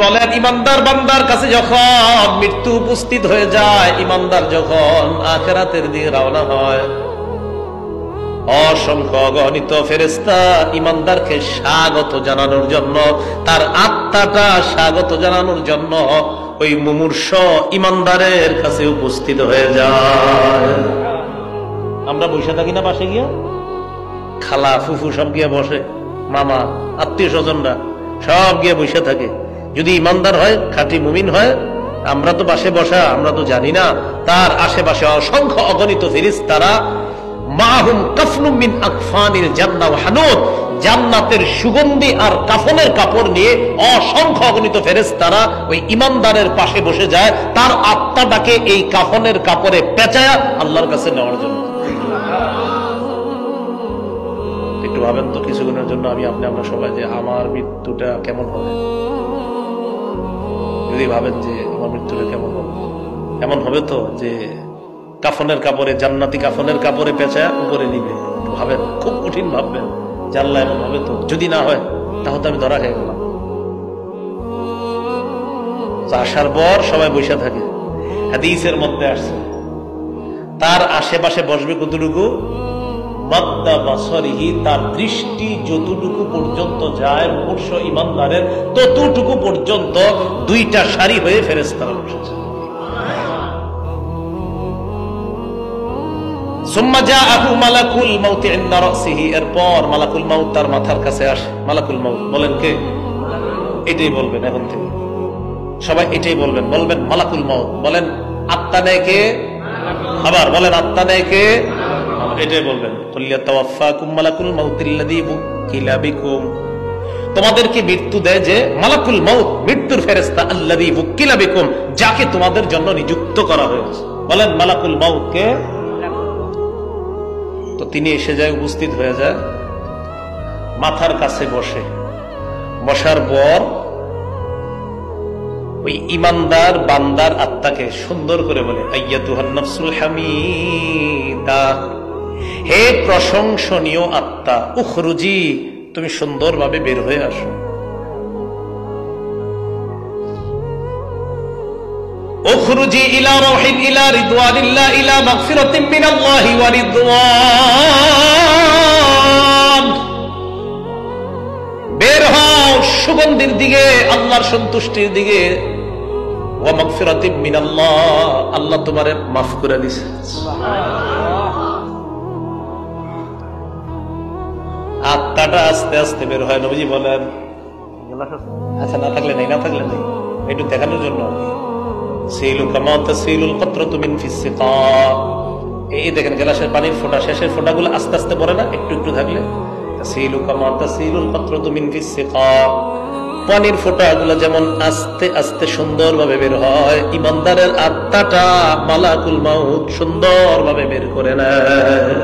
বলেন ইমানদার বান্দার কাছে যখন মৃত্যু উপস্থিত হয়ে যায়, ইমানদার যখন আখিরাতের দিকে রওনা হয়, অসংখ্য অগণিত ফেরেশতা ইমানদারকে স্বাগত জানানোর জন্য, তার আত্মাটা স্বাগত জানানোর জন্য ওই মুমূর্ষ ইমানদারের কাছে উপস্থিত হয়ে যায়। আমরা বসে থাকি না পাশে গিয়া, খালা ফুফু সব গিয়ে বসে, মামা আত্মীয় স্বজনরা সব গিয়ে বসে থাকে। যদি ইমানদার হয়, খাঁটি মুমিন হয়, আমরা তো পাশে বসা, আমরা তো জানি না তার আশেপাশে অসংখ্য অগণিত ফেরেশতারা মাহুম কাফনুম মিন আকফানিল জান্নাহ ওয়া হানুত, জান্নাতের সুগন্ধি আর কাফনের কাপড় নিয়ে অসংখ্য অগণিত ফেরেশতারা ওই ইমানদারের পাশে বসে যায়, তার আত্মাটাকে এই কাফনের কাপড়ে পেঁচায়া আল্লাহর কাছে নেওয়ার জন্য। একটু ভাবেন তো, কিছুক্ষণের জন্য আমরা সবাই যে আমার মৃত্যুটা কেমন হবে, যদি ভাবেন যে আমার মৃত্যুটা কেমন হবে, এমন হবে তো যে কাফনের কাপড়ে, জান্নাতি কাফনের কাপড়ে পেঁচায়া উপরে নিবে। ভাবেন, খুব কঠিন ভাববেন যে আল্লাহ এমন হবে তো, যদি না হয় তাহলে আমি ধরা খেয়ে গেলাম। আসার পর সবাই বসে থাকে, হাদিসের মধ্যে আসছে তার আশেপাশে বসবে কতটুকু, মাদ্দা বাসরিহি, তার দৃষ্টি যতটুকু পর্যন্ত যায় মুমূর্ষ ইমানদারের, ততটুকু পর্যন্ত দুইটা সারি হয়ে ফেরেশতারা বসেছে। সুম্মা জাআহু মালাকুল মাউত ইনদা রাসিহি, এরপর মালাকুল মাউত তার মাথার কাছে আসে। মালাকুল মাউত বলেন কে? এটাই বলবেন এখন থেকে সবাই, এটাই বলবেন, বলবেন মালাকুল মাউত। বলেন আত্মা নেয় কে? আবার বলেন আত্মা নেয় কে? এটাই বলবেন। কুল্লিয়া তাওয়াফাকুম মালাকুল মাউতিল্লাযী বুকিলা বিকুম, তোমাদেরকে মৃত্যু দেয় যে মালাকুল মাউত, মৃত্যুর ফেরেশতা, আল্লাযী বুকিলা বিকুম, যাকে তোমাদের জন্য নিযুক্ত করা হয়েছে। বলেন মালাকুল মাউত কে? তো তিনি এসে যায়, উপস্থিত হয়ে যায়, মাথার কাছে বসে। বসার পর ওই ইমানদার বান্দার আত্মাকে সুন্দর করে বলে, আইয়াতুহান নাফসুল হামিদা, হে প্রশংসনীয় আত্মা, উখরুজি, তুমি সুন্দরভাবে বের হয়ে আসো। উখরুজি ইলা রাহিল ইলা রিদওয়ানিল্লাহ ইলা মাগফিরাতিন মিনাল্লাহি ওয়া রিদওয়ান, বের হও সুগন্ধির দিকে, আল্লাহর সন্তুষ্টির দিকে। ওয়া মাগফিরাতিন মিনাল্লাহ, আল্লাহ তোমারে মাফ করে দিয়েছে। আত্মাটা আস্তে আস্তে বের হয়। নবীজি বলেন, আচ্ছা না থাকলে নেই, না থাকলে নেই, একটু দেখানোর জন্য সিলু কামা তাসিলুল কতরাতু মিন ফিস সিকা, এই দেখেন গ্লাসের পানির ফোঁটা, শেষের ফোঁটাগুলো আস্তে আস্তে পড়ে না, একটু একটু থাকলে, তাসিলু কামা তাসিলুল কতরাতু মিন ফিস সিকা, পানির ফোঁটাগুলো যেমন আস্তে আস্তে সুন্দরভাবে বের হয়, ইমানদারের আত্মাটা মালাকুল মাউত সুন্দরভাবে বের করে নেয়।